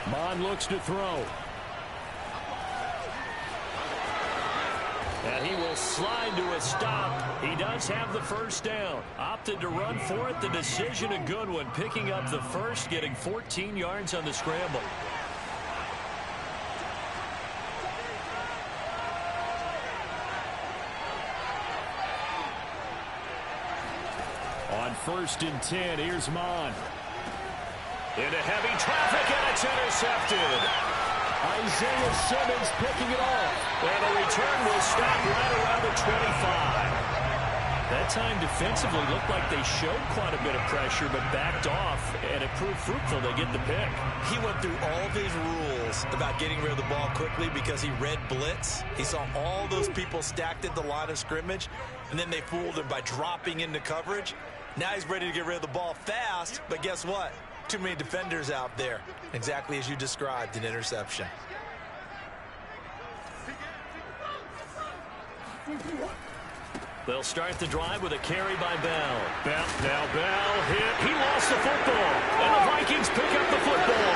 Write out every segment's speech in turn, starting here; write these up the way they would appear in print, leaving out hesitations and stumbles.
Bond looks to throw. And he will slide to a stop. He does have the first down. Opted to run for it. The decision a good one. Picking up the first, getting 14 yards on the scramble. On 1st and 10, here's Mon. Into heavy traffic, and it's intercepted. Isaiah Simmons picking it off. And the return will stop right around the 25. That time defensively looked like they showed quite a bit of pressure, but backed off, and it proved fruitful. They get the pick. He went through all of his rules about getting rid of the ball quickly because he read blitz. He saw all those people stacked at the line of scrimmage, and then they fooled him by dropping into coverage. Now he's ready to get rid of the ball fast, but guess what? Too many defenders out there. Exactly as you described, an interception. They'll start the drive with a carry by Bell. Now Bell hit. He lost the football. And the Vikings pick up the football.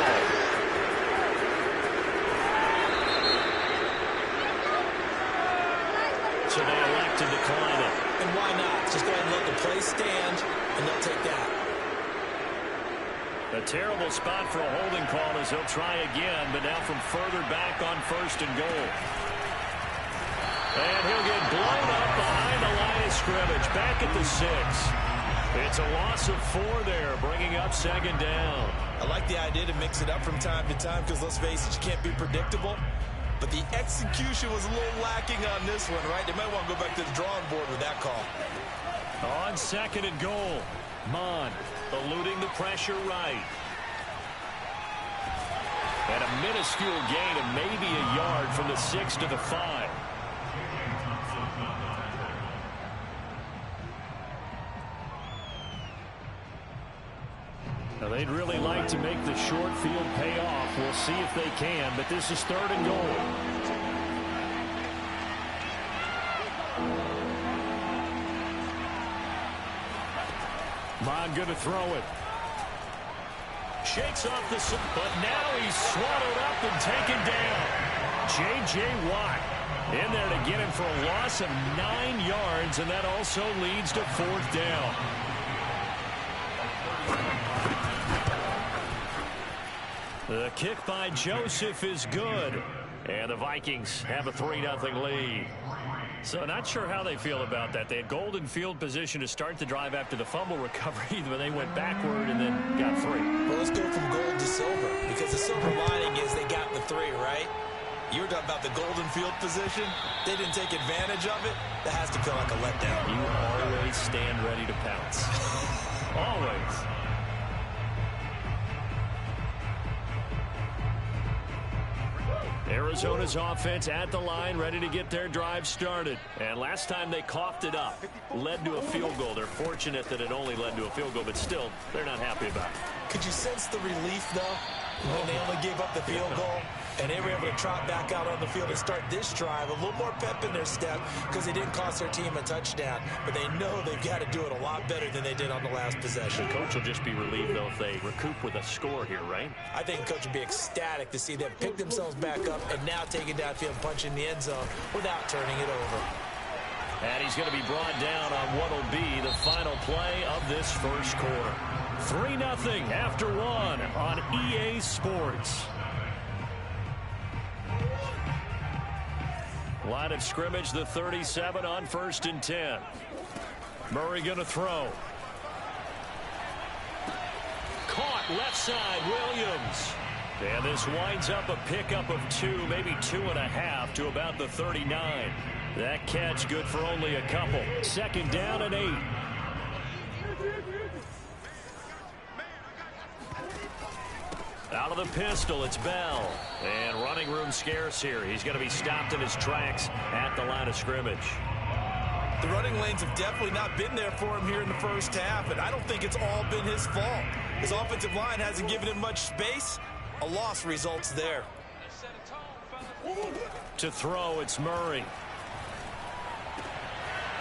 So they elect to decline it. And why not? Just go ahead and let the play stand, and they'll take that. A terrible spot for a holding call as he'll try again, but now from further back on 1st and goal. And he'll get blown up behind the line of scrimmage, back at the 6. It's a loss of 4 there, bringing up 2nd down. I like the idea to mix it up from time to time because, let's face it, you can't be predictable. But the execution was a little lacking on this one, right? They might want to go back to the drawing board with that call. On 2nd and goal, Mon eluding the pressure right. And a minuscule gain of maybe a yard from the 6 to the 5. Now they'd really like to make the short field pay off. We'll see if they can, but this is 3rd and goal. Mon going to throw it. Shakes off the... But now he's swallowed up and taken down. J.J. Watt in there to get him for a loss of 9 yards, and that also leads to 4th down. The kick by Joseph is good. And the Vikings have a 3-0 lead. So not sure how they feel about that. They had golden field position to start the drive after the fumble recovery, but they went backward and then got 3. Well, let's go from gold to silver, because the silver lining is they got the 3, right? You were talking about the golden field position. They didn't take advantage of it. That has to feel like a letdown. You always stand ready to pounce. Always. Arizona's offense at the line, ready to get their drive started. And last time they coughed it up, led to a field goal. They're fortunate that it only led to a field goal, but still, they're not happy about it. Could you sense the relief, though, when they only gave up the field goal? And they were able to trot back out on the field and start this drive. A little more pep in their step because they didn't cost their team a touchdown. But they know they've got to do it a lot better than they did on the last possession. The coach will just be relieved, though, if they recoup with a score here, right? I think the coach would be ecstatic to see them pick themselves back up and now take it downfield and punch in the end zone without turning it over. And he's going to be brought down on what will be the final play of this first quarter. 3-0 after 1 on EA Sports. Line of scrimmage, the 37 on 1st and 10. Murray going to throw. Caught left side, Williams. And this winds up a pickup of 2, maybe 2.5 to about the 39. That catch good for only a couple. 2nd down and 8. Out of the pistol, it's Bell. And running room scarce here. He's going to be stopped in his tracks at the line of scrimmage. The running lanes have definitely not been there for him here in the first half, and I don't think it's all been his fault. His offensive line hasn't given him much space. A loss results there. To throw, it's Murray.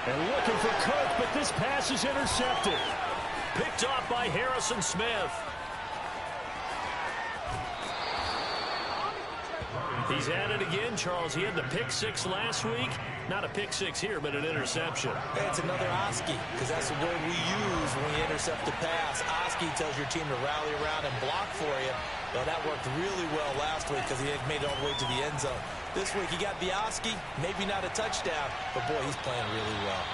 And looking for Kirk, but this pass is intercepted. Picked off by Harrison Smith. He's at it again, Charles. He had the pick six last week. Not a pick six here, but an interception. Hey, it's another Oski, because that's the word we use when you intercept the pass. Oski tells your team to rally around and block for you. Well, that worked really well last week because he had made it all the way to the end zone. This week he got the Oski, maybe not a touchdown, but boy, he's playing really well.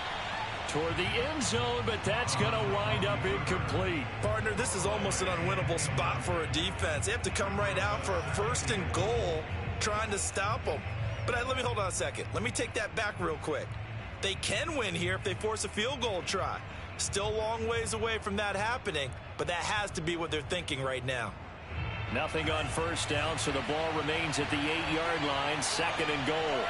Toward the end zone, but that's going to wind up incomplete. Partner, this is almost an unwinnable spot for a defense. They have to come right out for a first and goal, trying to stop them. But let me hold on a second. Let me take that back real quick. They can win here if they force a field goal try. Still a long ways away from that happening, but that has to be what they're thinking right now. Nothing on first down, so the ball remains at the 8-yard line, second and goal.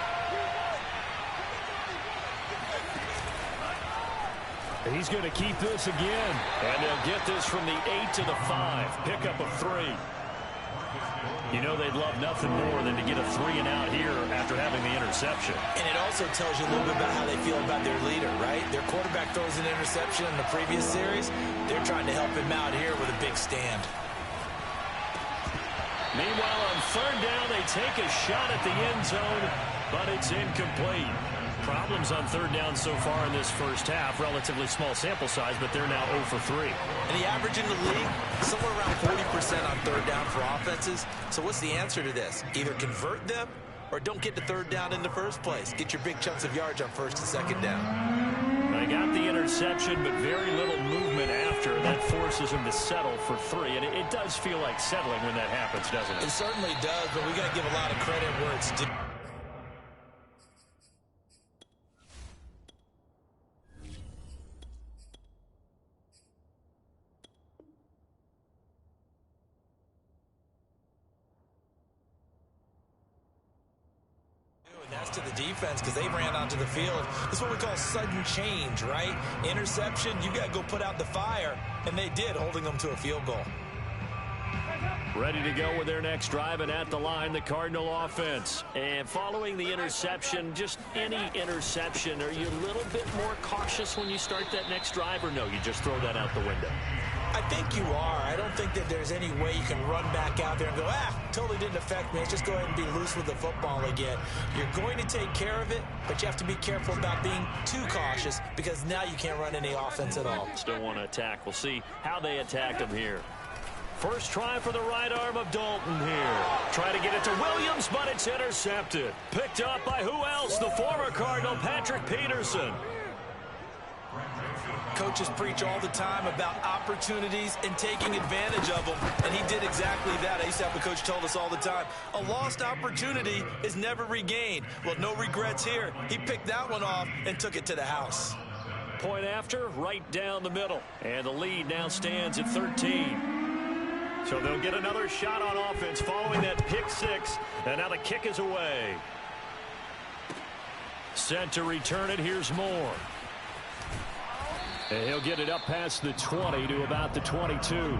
He's going to keep this again. And they'll get this from the 8 to the 5. Pickup of 3. You know they'd love nothing more than to get a 3-and-out here after having the interception. And it also tells you a little bit about how they feel about their leader, right? Their quarterback throws an interception in the previous series. They're trying to help him out here with a big stand. Meanwhile, on third down, they take a shot at the end zone, but it's incomplete. Problems on third down so far in this first half. Relatively small sample size, but they're now 0 for 3. And the average in the league, somewhere around 40% on third down for offenses. So what's the answer to this? Either convert them or don't get the third down in the first place. Get your big chunks of yards on first and second down. They got the interception, but very little movement after. That forces them to settle for 3. And it does feel like settling when that happens, doesn't it? It certainly does, but we got to give a lot of credit where it's due. To the defense because they ran onto the field. This is what we call sudden change, right? Interception, you got to go put out the fire, and they did, holding them to a field goal. Ready to go with their next drive, and at the line, the Cardinal offense. And following the interception, just any interception, are you a little bit more cautious when you start that next drive, or no, you just throw that out the window? I think you are. I don't think that there's any way you can run back out there and go, totally didn't affect me. Let's just go ahead and be loose with the football again. You're going to take care of it, but you have to be careful about being too cautious because now you can't run any offense at all. Still want to attack. We'll see how they attack him here. First try for the right arm of Dalton here. Try to get it to Williams, but it's intercepted. Picked up by who else? The former Cardinal, Patrick Peterson. Coaches preach all the time about opportunities and taking advantage of them, and he did exactly that. I used to have a coach told us all the time, a lost opportunity is never regained. Well, no regrets here. He picked that one off and took it to the house. Point after, right down the middle. And the lead now stands at 13. So they'll get another shot on offense following that pick six, and now the kick is away. Set to return it, here's Moore. And he'll get it up past the 20 to about the 22.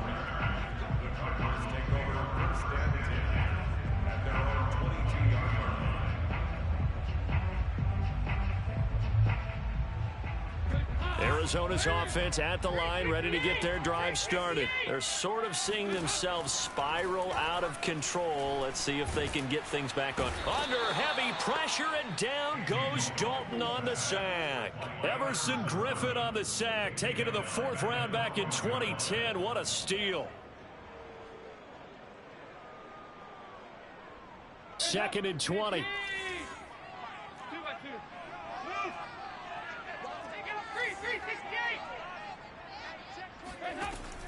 Arizona's offense at the line, ready to get their drive started. They're sort of seeing themselves spiral out of control. Let's see if they can get things back on. Under heavy pressure, and down goes Dalton on the sack. Everson Griffin on the sack, taken to the 4th round back in 2010. What a steal. Second and 20.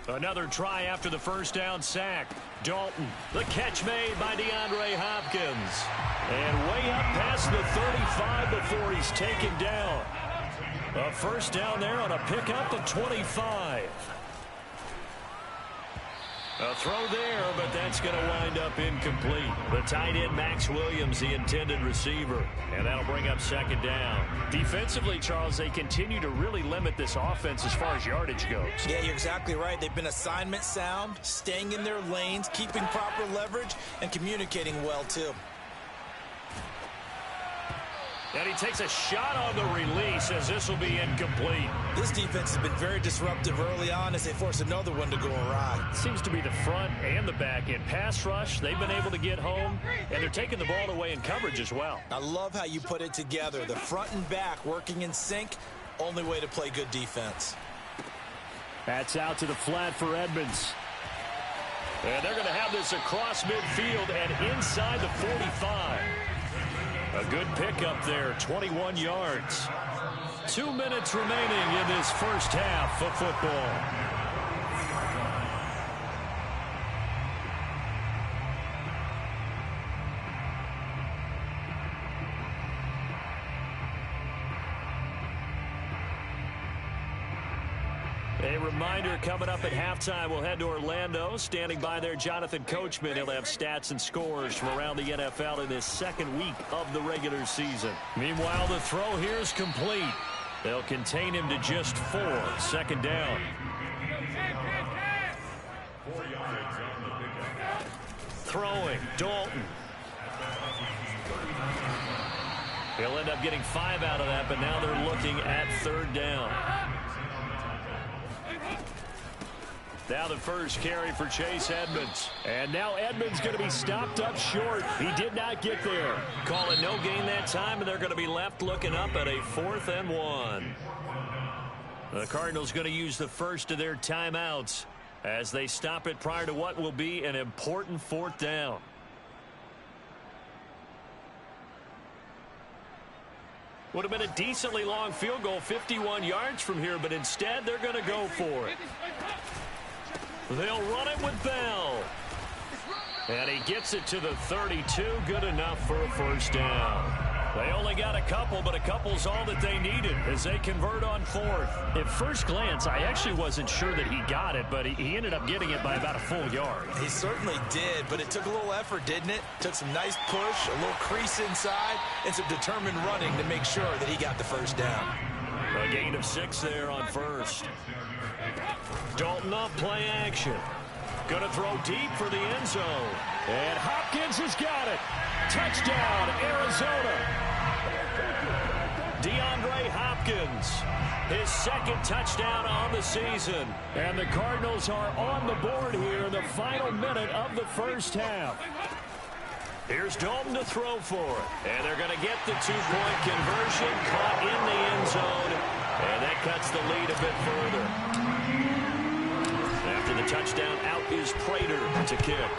Another try after the first down sack. Dalton, the catch made by DeAndre Hopkins. And way up past the 35 before he's taken down. A first down there on a pickup of 25. A throw there, but that's going to wind up incomplete. The tight end, Max Williams, the intended receiver. And that'll bring up second down. Defensively, Charles, they continue to really limit this offense as far as yardage goes. Yeah, you're exactly right. They've been assignment sound, staying in their lanes, keeping proper leverage, and communicating well, too. And he takes a shot on the release as this will be incomplete. This defense has been very disruptive early on as they force another one to go awry. Seems to be the front and the back end. Pass rush, they've been able to get home, and they're taking the ball away in coverage as well. I love how you put it together. The front and back working in sync, only way to play good defense. That's out to the flat for Edmonds. And they're going to have this across midfield and inside the 45. A good pickup there, 21 yards. 2 minutes remaining in this first half of football. A reminder, coming up at halftime, we'll head to Orlando. Standing by there, Jonathan Coachman. He'll have stats and scores from around the NFL in this second week of the regular season. Meanwhile, the throw here is complete. They'll contain him to just 4. Second down. Throwing, Dalton. He'll end up getting 5 out of that, but now they're looking at third down. Now the first carry for Chase Edmonds. And now Edmonds going to be stopped up short. He did not get there. Call it no gain that time, and they're going to be left looking up at a 4th and 1. The Cardinals going to use the first of their timeouts as they stop it prior to what will be an important 4th down. Would have been a decently long field goal, 51 yards from here, but instead they're going to go for it. They'll run it with Bell. And he gets it to the 32. Good enough for a first down. They only got a couple, but a couple's all that they needed as they convert on 4th. At first glance, I actually wasn't sure that he got it, but he ended up getting it by about a full yard. He certainly did, but it took a little effort, didn't it? Took some nice push, a little crease inside, and some determined running to make sure that he got the first down. A gain of 6 there on first. Dalton up, play action. Going to throw deep for the end zone. And Hopkins has got it. Touchdown, Arizona. DeAndre Hopkins, his 2nd touchdown on the season. And the Cardinals are on the board here in the final minute of the first half. Here's Dalton to throw for it. And they're going to get the 2-point conversion, caught in the end zone. And that cuts the lead a bit further. After the touchdown, out is Prater to kick.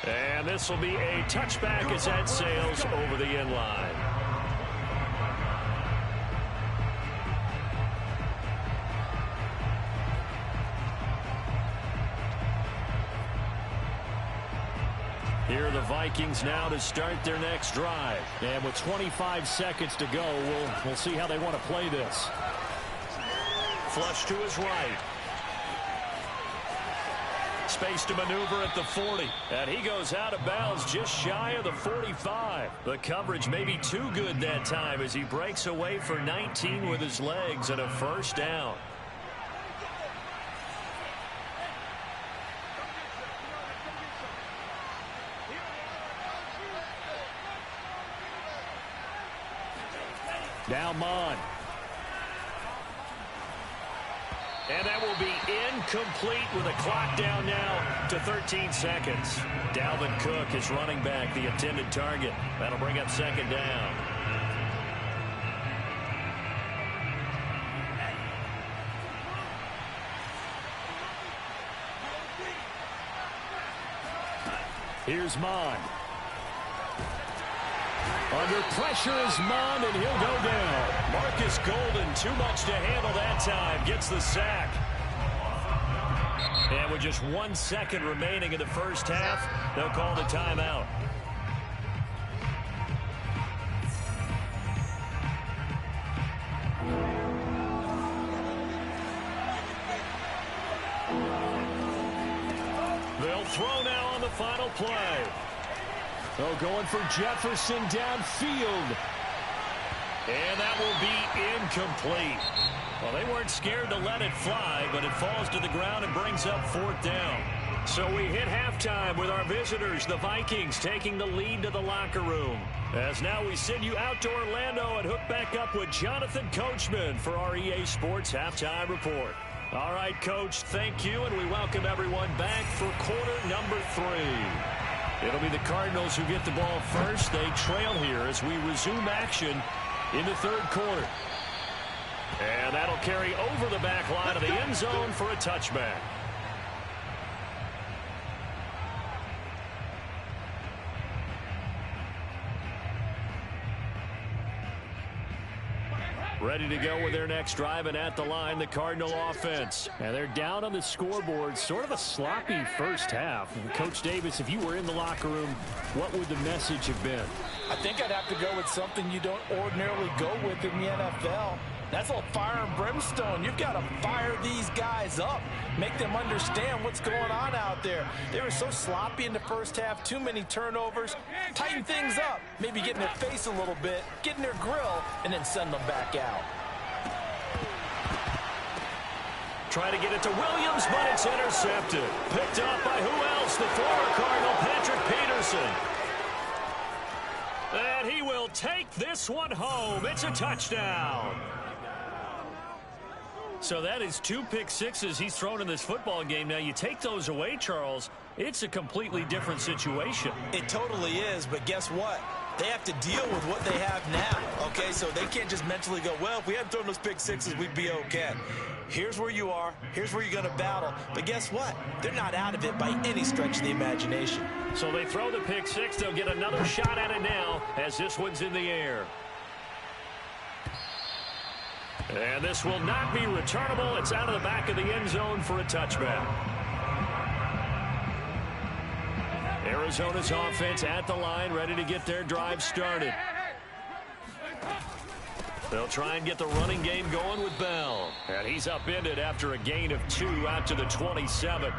And this will be a touchback as that sails over the end line. Here are the Vikings now to start their next drive. And with 25 seconds to go, we'll see how they want to play this. Flush to his right. Space to maneuver at the 40. And he goes out of bounds just shy of the 45. The coverage may be too good that time as he breaks away for 19 with his legs and a first down. Now Mon. And that will be incomplete with a clock down now to 13 seconds. Dalvin Cook is running back, the intended target. That'll bring up second down. Here's Mon. Under pressure is Mond, and he'll go down. Marcus Golden, too much to handle that time, gets the sack. And with just 1 second remaining in the first half, they'll call the timeout. They'll throw now on the final play. Oh, going for Jefferson downfield. And that will be incomplete. Well, they weren't scared to let it fly, but it falls to the ground and brings up fourth down. So we hit halftime with our visitors, the Vikings, taking the lead to the locker room. As now we send you out to Orlando and hook back up with Jonathan Coachman for our EA Sports Halftime Report. All right, Coach, thank you, and we welcome everyone back for quarter number 3. It'll be the Cardinals who get the ball first. They trail here as we resume action in the third quarter. And that'll carry over the back line of the end zone for a touchback. Ready to go with their next drive, and at the line, the Cardinal offense. And they're down on the scoreboard. Sort of a sloppy first half. Coach Davis, if you were in the locker room, what would the message have been? I think I'd have to go with something you don't ordinarily go with in the NFL. That's all fire and brimstone. You've got to fire these guys up. Make them understand what's going on out there. They were so sloppy in the first half. Too many turnovers. Tighten things up. Maybe get in their face a little bit. Get in their grill. And then send them back out. Try to get it to Williams, but it's intercepted. Picked up by who else? The former Cardinal, Patrick Peterson. And he will take this one home. It's a touchdown. So that is 2 pick sixes he's thrown in this football game. Now, you take those away, Charles, it's a completely different situation. It totally is, but guess what? They have to deal with what they have now, okay? So they can't just mentally go, well, if we hadn't thrown those pick sixes, we'd be okay. Here's where you are. Here's where you're going to battle. But guess what? They're not out of it by any stretch of the imagination. So they throw the pick six. They'll get another shot at it now as this one's in the air. And this will not be returnable. It's out of the back of the end zone for a touchback. Arizona's offense at the line, ready to get their drive started. They'll try and get the running game going with Bell. And he's upended after a gain of 2 out to the 27.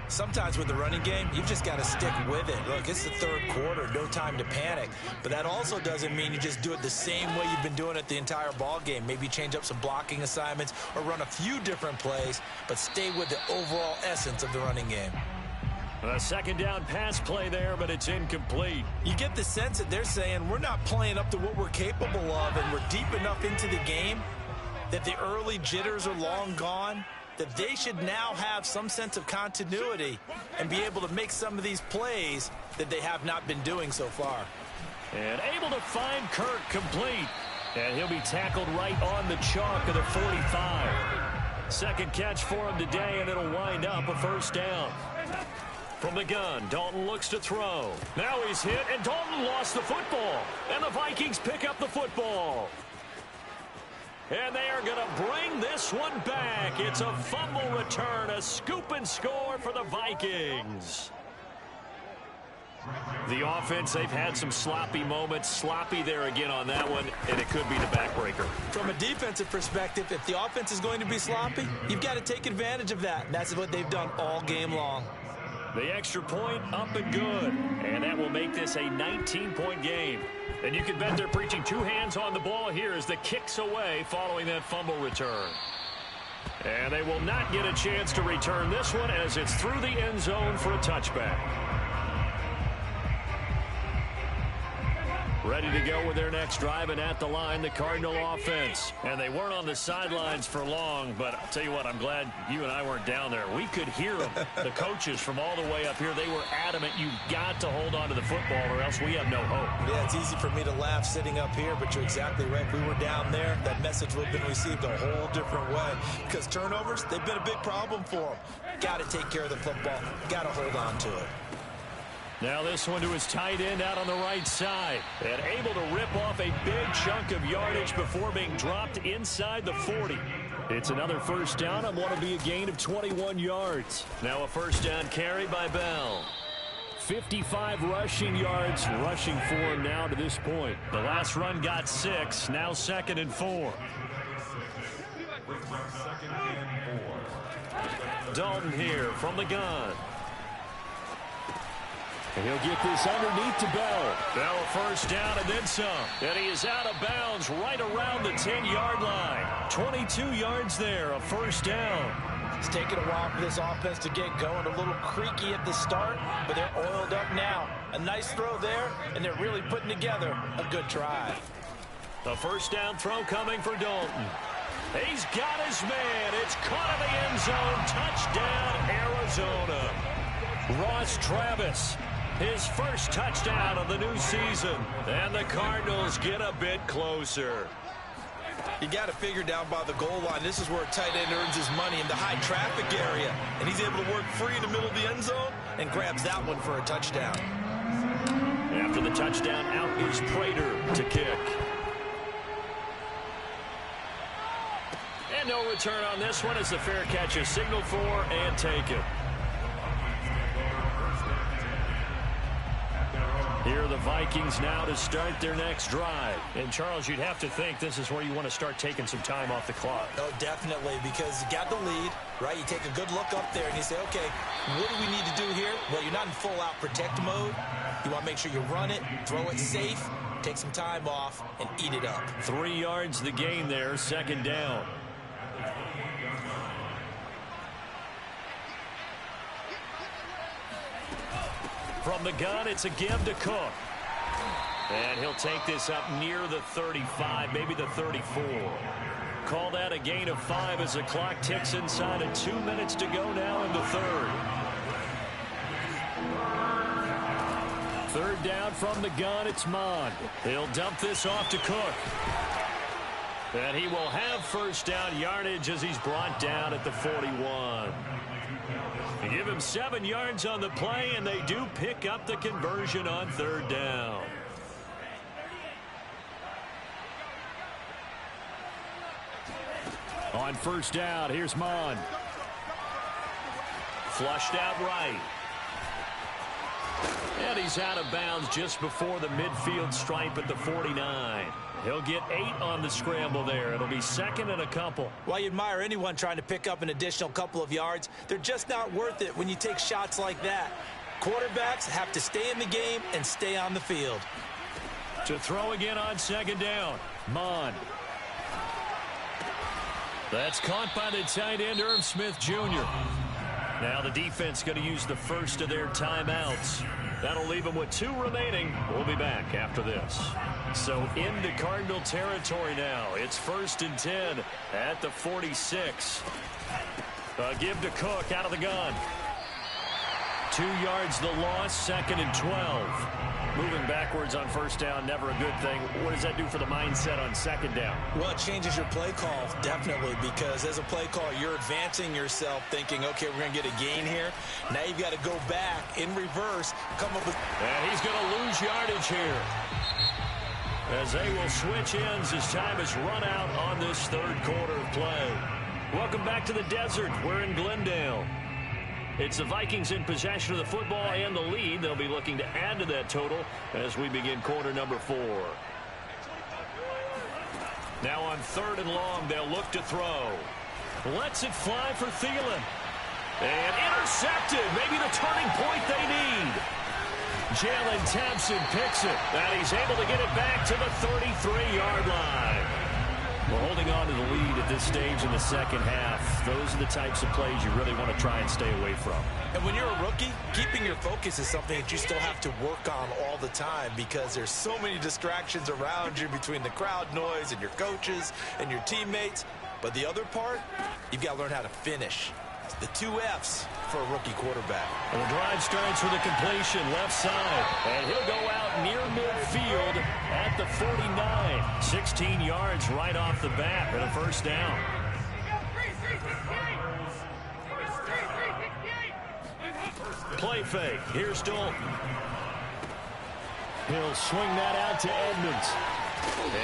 Sometimes with the running game, you've just got to stick with it. Look, it's the third quarter, no time to panic. But that also doesn't mean you just do it the same way you've been doing it the entire ball game. Maybe change up some blocking assignments or run a few different plays, but stay with the overall essence of the running game. A second down pass play there, but it's incomplete. You get the sense that they're saying we're not playing up to what we're capable of, and we're deep enough into the game that the early jitters are long gone, that they should now have some sense of continuity and be able to make some of these plays that they have not been doing so far. And able to find Kirk complete. And he'll be tackled right on the chalk of the 45. Second catch for him today, and it'll wind up a first down. From the gun, Dalton looks to throw. Now he's hit, and Dalton lost the football. And the Vikings pick up the football. And they are going to bring this one back. It's a fumble return, a scoop and score for the Vikings. The offense, they've had some sloppy moments. Sloppy there again on that one, and it could be the backbreaker. From a defensive perspective, if the offense is going to be sloppy, you've got to take advantage of that. And that's what they've done all game long. The extra point up and good. And that will make this a 19-point game. And you can bet they're preaching 2 hands on the ball here as the kick's away following that fumble return. And they will not get a chance to return this one as it's through the end zone for a touchback. Ready to go with their next drive, and at the line, the Cardinal offense. And they weren't on the sidelines for long, but I'll tell you what, I'm glad you and I weren't down there. We could hear them, the coaches from all the way up here. They were adamant, you've got to hold on to the football or else we have no hope. Yeah, it's easy for me to laugh sitting up here, but you're exactly right. If we were down there, that message would have been received a whole different way. Because turnovers, they've been a big problem for them. Got to take care of the football. Got to hold on to it. Now this one to his tight end out on the right side. And able to rip off a big chunk of yardage before being dropped inside the 40. It's another first down on what will be a gain of 21 yards. Now a first down carry by Bell. 55 rushing yards rushing for him now to this point. The last run got 6. Now 2nd and 4. Dalton here from the gun. And he'll get this underneath to Bell. Bell a first down and then some. And he is out of bounds right around the 10-yard line. 22 yards there, a first down. It's taken a while for this offense to get going. A little creaky at the start, but they're oiled up now. A nice throw there, and they're really putting together a good drive. The first down throw coming for Dalton. He's got his man. It's caught in the end zone. Touchdown, Arizona. Ross Travis, his first touchdown of the new season. And the Cardinals get a bit closer. You got to figure down by the goal line. This is where a tight end earns his money, in the high traffic area. And he's able to work free in the middle of the end zone and grabs that one for a touchdown. After the touchdown, out is Prater to kick. And no return on this one as the fair catch is signaled for and taken. Here are the Vikings now to start their next drive. And, Charles, you'd have to think this is where you want to start taking some time off the clock. Oh, definitely, because you got the lead, right? You take a good look up there and you say, okay, what do we need to do here? Well, you're not in full-out protect mode. You want to make sure you run it, throw it safe, take some time off, and eat it up. 3 yards the gain there, second down. From the gun, it's a give to Cook. And he'll take this up near the 35, maybe the 34. Call that a gain of 5 as the clock ticks inside of 2 minutes to go now in the third. Third down from the gun, it's Mond. He'll dump this off to Cook. And he will have first down yardage as he's brought down at the 41. They give him 7 yards on the play, and they do pick up the conversion on third down. On first down, here's Mond. Flushed out right. And he's out of bounds just before the midfield stripe at the 49. He'll get 8 on the scramble there. It'll be second and a couple. Well, you admire anyone trying to pick up an additional couple of yards. They're just not worth it when you take shots like that. Quarterbacks have to stay in the game and stay on the field. To throw again on second down, Mond. That's caught by the tight end, Irv Smith Jr. Now the defense going to use the first of their timeouts. That'll leave them with 2 remaining. We'll be back after this. So into Cardinal territory now. It's 1st and 10 at the 46. A give to Cook out of the gun. 2 yards the loss, 2nd and 12. Moving backwards on first down, never a good thing. What does that do for the mindset on second down? Well, it changes your play call, definitely, because as a play caller, you're advancing yourself thinking, okay, we're going to get a gain here. Now you've got to go back in reverse, come up with... And he's going to lose yardage here, as they will switch ends as time has run out on this third quarter of play. Welcome back to the desert. We're in Glendale. It's the Vikings in possession of the football and the lead. They'll be looking to add to that total as we begin quarter number 4. Now on 3rd and long, they'll look to throw. Lets it fly for Thielen. And intercepted. Maybe the turning point they need. Jalen Thompson picks it. And he's able to get it back to the 33-yard line. We're holding on to the lead at this stage in the second half. Those are the types of plays you really want to try and stay away from. And when you're a rookie, keeping your focus is something that you still have to work on all the time because there's so many distractions around you between the crowd noise and your coaches and your teammates. But the other part, you've got to learn how to finish. It's the 2 F's for a rookie quarterback. And the drive starts with a completion left side. And he'll go out near midfield at the 49. 16 yards right off the bat and a first down. Play fake. Here's Dalton. He'll swing that out to Edmonds.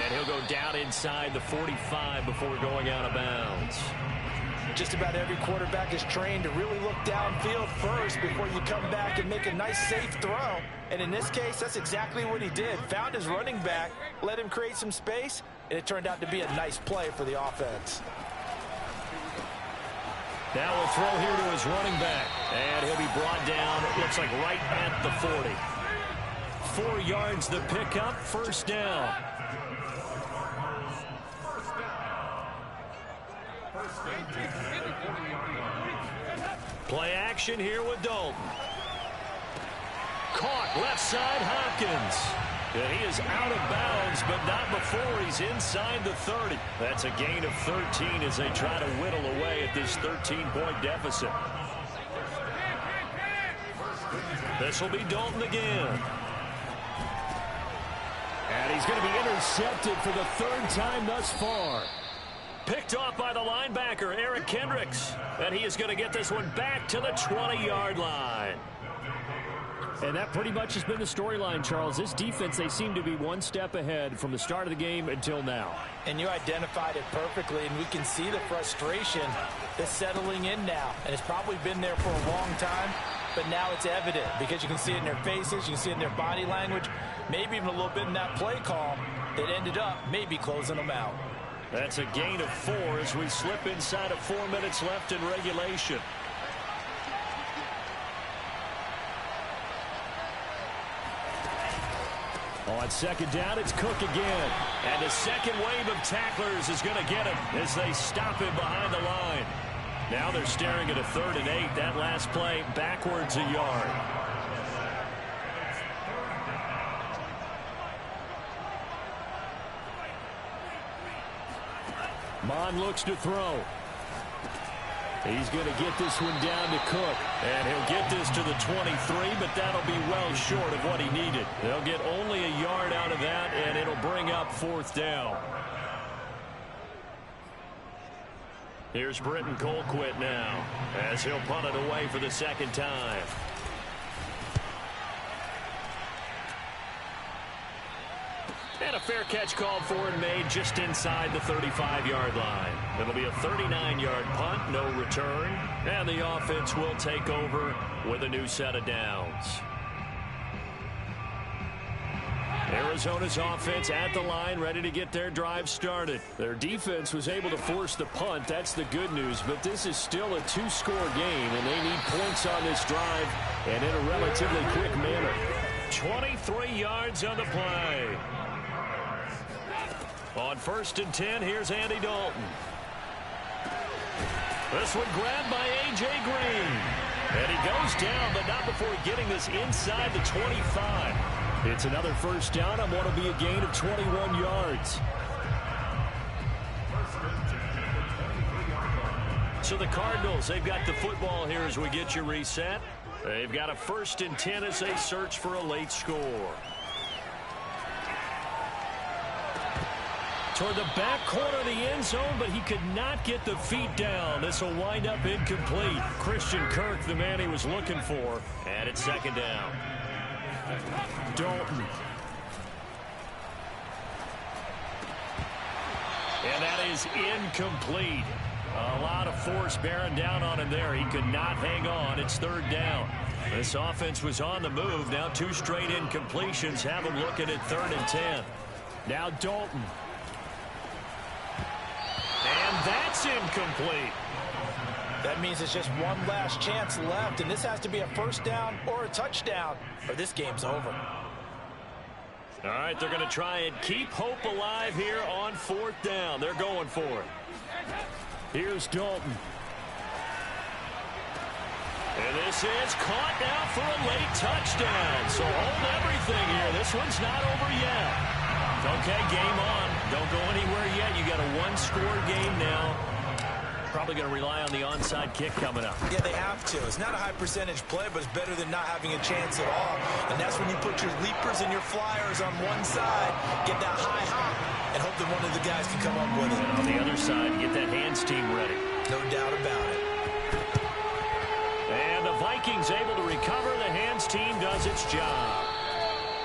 And he'll go down inside the 45 before going out of bounds. Just about every quarterback is trained to really look downfield first before you come back and make a nice, safe throw. And in this case, that's exactly what he did. Found his running back, let him create some space, and it turned out to be a nice play for the offense. Now we'll throw here to his running back. And he'll be brought down, it looks like right at the 40. 4 yards the pickup, first down. Play action here with Dalton. Caught left side Hopkins. And he is out of bounds, but not before he's inside the 30. That's a gain of 13 as they try to whittle away at this 13-point deficit. This will be Dalton again. And he's going to be intercepted for the 3rd time thus far. Picked off by the linebacker, Eric Kendricks. And he is going to get this one back to the 20-yard line. And that pretty much has been the storyline, Charles. This defense, they seem to be one step ahead from the start of the game until now. And you identified it perfectly, and we can see the frustration that's settling in now. And it's probably been there for a long time, but now it's evident because you can see it in their faces, you can see it in their body language, maybe even a little bit in that play call that ended up maybe closing them out. That's a gain of 4 as we slip inside of 4 minutes left in regulation. On 2nd down, it's Cook again. And the second wave of tacklers is going to get him as they stop him behind the line. Now they're staring at a 3rd and 8. That last play backwards a yard. Mon looks to throw. He's going to get this one down to Cook. And he'll get this to the 23, but that'll be well short of what he needed. They'll get only a yard out of that, and it'll bring up 4th down. Here's Britton Colquitt now, as he'll punt it away for the 2nd time. And a fair catch called for and made just inside the 35-yard line. It'll be a 39-yard punt, no return. And the offense will take over with a new set of downs. Arizona's offense at the line, ready to get their drive started. Their defense was able to force the punt. That's the good news. But this is still a 2-score game, and they need points on this drive and in a relatively quick manner. 23 yards on the play. On 1st and 10, here's Andy Dalton. This one grabbed by A.J. Green. And he goes down, but not before getting this inside the 25. It's another 1st down on what will be a gain of 21 yards. So the Cardinals, they've got the football here as we get you reset. They've got a 1st and 10 as they search for a late score. Toward the back corner of the end zone, but he could not get the feet down. This will wind up incomplete. Christian Kirk, the man he was looking for. And it's 2nd down. Dalton. And that is incomplete. A lot of force bearing down on him there. He could not hang on. It's 3rd down. This offense was on the move. Now 2 straight incompletions have him looking at 3rd and 10. Now Dalton. And that's incomplete. That means it's just one last chance left, and this has to be a 1st down or a touchdown, or this game's over. All right, they're going to try and keep hope alive here on 4th down. They're going for it. Here's Dalton. And this is caught now for a late touchdown. So hold everything here. This one's not over yet. Okay, game on. Don't go anywhere yet. You got a 1-score game now. Probably going to rely on the onside kick coming up. Yeah, they have to. It's not a high percentage play, but it's better than not having a chance at all. And that's when you put your leapers and your flyers on one side, get that high hop, and hope that one of the guys can come up with it. And on the other side, get that hands team ready. No doubt about it. And the Vikings able to recover. The hands team does its job.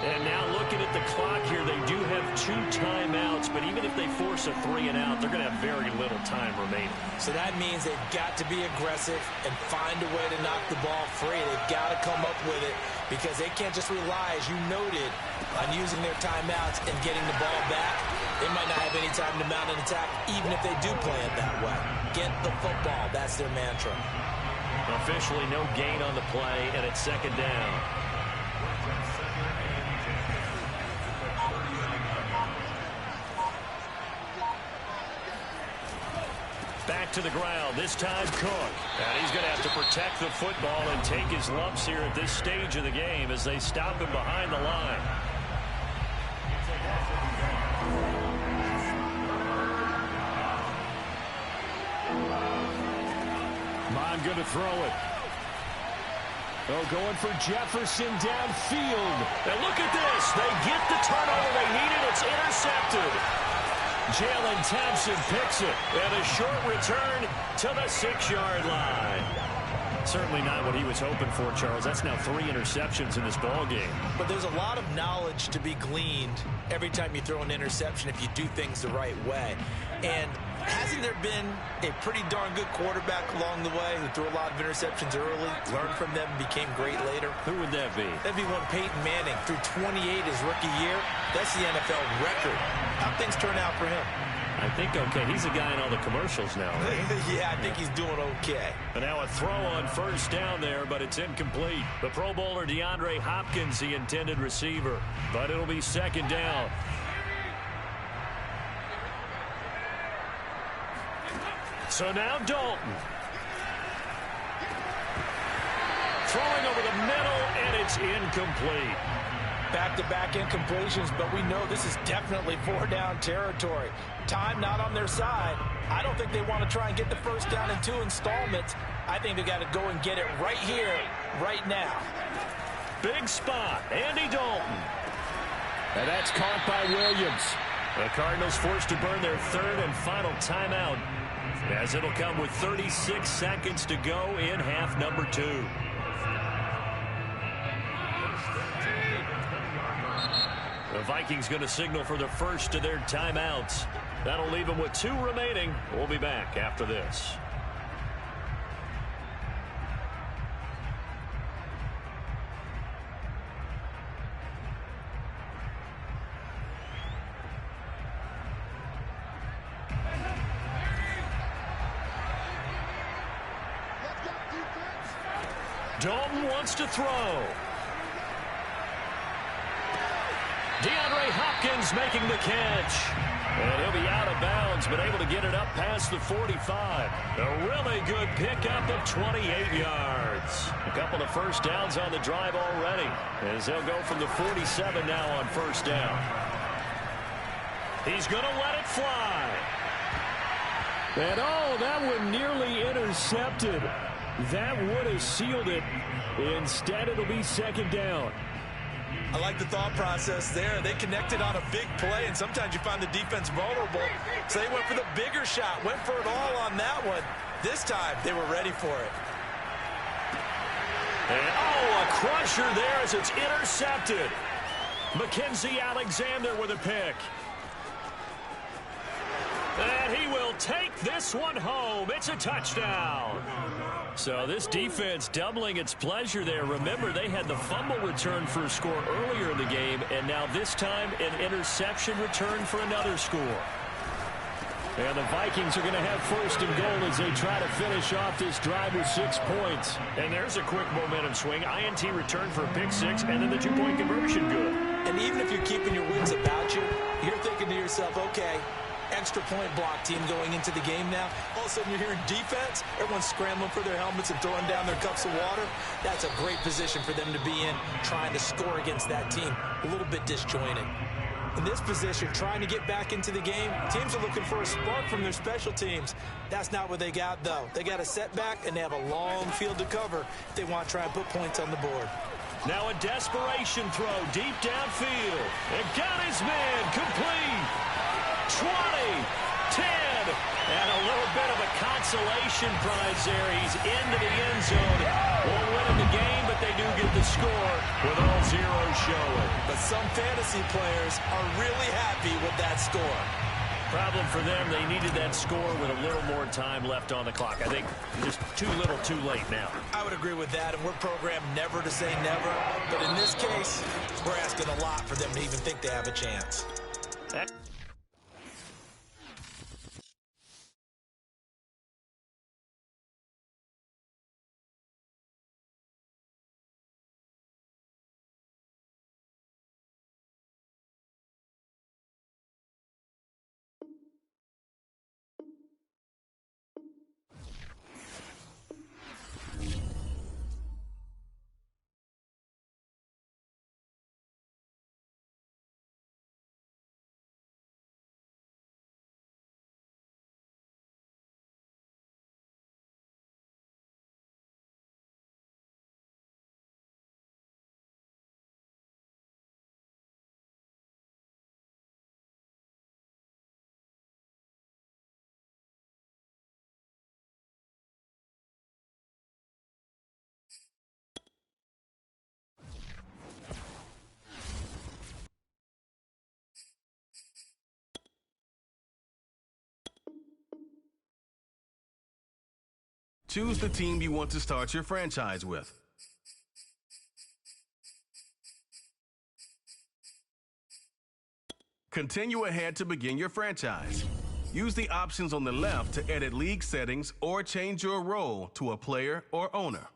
And now looking at the clock here, they do have 2 timeouts, but even if they force a 3 and out, they're going to have very little time remaining. So that means they've got to be aggressive and find a way to knock the ball free. They've got to come up with it because they can't just rely, as you noted, on using their timeouts and getting the ball back. They might not have any time to mount an attack, even if they do play it that way. Get the football. That's their mantra. Officially no gain on the play, and it's second down. Back to the ground, this time Cook. And he's going to have to protect the football and take his lumps here at this stage of the game as they stop him behind the line. Mon going to throw it. Oh, going for Jefferson downfield. And look at this. They get the turnover they needed. It's intercepted. Jalen Thompson picks it. And a short return to the 6-yard line. Certainly not what he was hoping for, Charles. That's now 3 interceptions in this ball game. But there's a lot of knowledge to be gleaned every time you throw an interception if you do things the right way. And hasn't there been a pretty darn good quarterback along the way who threw a lot of interceptions early, learned from them, and became great later? Who would that be? That'd be one Peyton Manning. Threw 28 his rookie year. That's the NFL record. How'd things turn out for him? I think okay. He's a guy in all the commercials now, right? Yeah, I think he's doing okay. And now a throw on first down there, but it's incomplete. The Pro Bowler DeAndre Hopkins, the intended receiver. But it'll be second down. So now Dalton. Throwing over the middle, and it's incomplete. Back-to-back incompletions, but we know this is definitely 4-down territory. Time not on their side. I don't think they want to try and get the first down in 2 installments. I think they got to go and get it right here, right now. Big spot, Andy Dalton. And that's caught by Williams. The Cardinals forced to burn their 3rd and final timeout, as it'll come with 36 seconds to go in half number 2. The Vikings going to signal for the first of their timeouts. That'll leave them with 2 remaining. We'll be back after this. Dalton wants to throw. DeAndre Hopkins making the catch. And he'll be out of bounds, but able to get it up past the 45. A really good pickup of 28 yards. A couple of first downs on the drive already, as they'll go from the 47 now on first down. He's going to let it fly. And oh, that one nearly intercepted. That would have sealed it. Instead, it'll be second down. I like the thought process there. They connected on a big play, and sometimes you find the defense vulnerable. So they went for the bigger shot, went for it all on that one. This time, they were ready for it. And oh, a crusher there as it's intercepted. Mackenzie Alexander with a pick. And he will take this one home. It's a touchdown. So this defense doubling its pleasure there. Remember, they had the fumble return for a score earlier in the game, and now this time an interception return for another score. And the Vikings are going to have first and goal as they try to finish off this drive with 6 points. And there's a quick momentum swing. INT return for a pick 6, and then the 2-point conversion good. And even if you're keeping your wits about you, you're thinking to yourself, okay, extra point block team going into the game now. All of a sudden you're hearing defense. Everyone's scrambling for their helmets and throwing down their cups of water. That's a great position for them to be in, trying to score against that team. A little bit disjointed. In this position, trying to get back into the game, teams are looking for a spark from their special teams. That's not what they got, though. They got a setback, and they have a long field to cover if they want to try and put points on the board. Now a desperation throw deep downfield. And got his man complete. 20, 10, and a little bit of a consolation prize there. He's into the end zone. Won't win in the game, but they do get the score with all zeros showing. But some fantasy players are really happy with that score. Problem for them, they needed that score with a little more time left on the clock. I think just too little, too late now. I would agree with that, and we're programmed never to say never. But in this case, we're asking a lot for them to even think they have a chance. Choose the team you want to start your franchise with. Continue ahead to begin your franchise. Use the options on the left to edit league settings or change your role to a player or owner.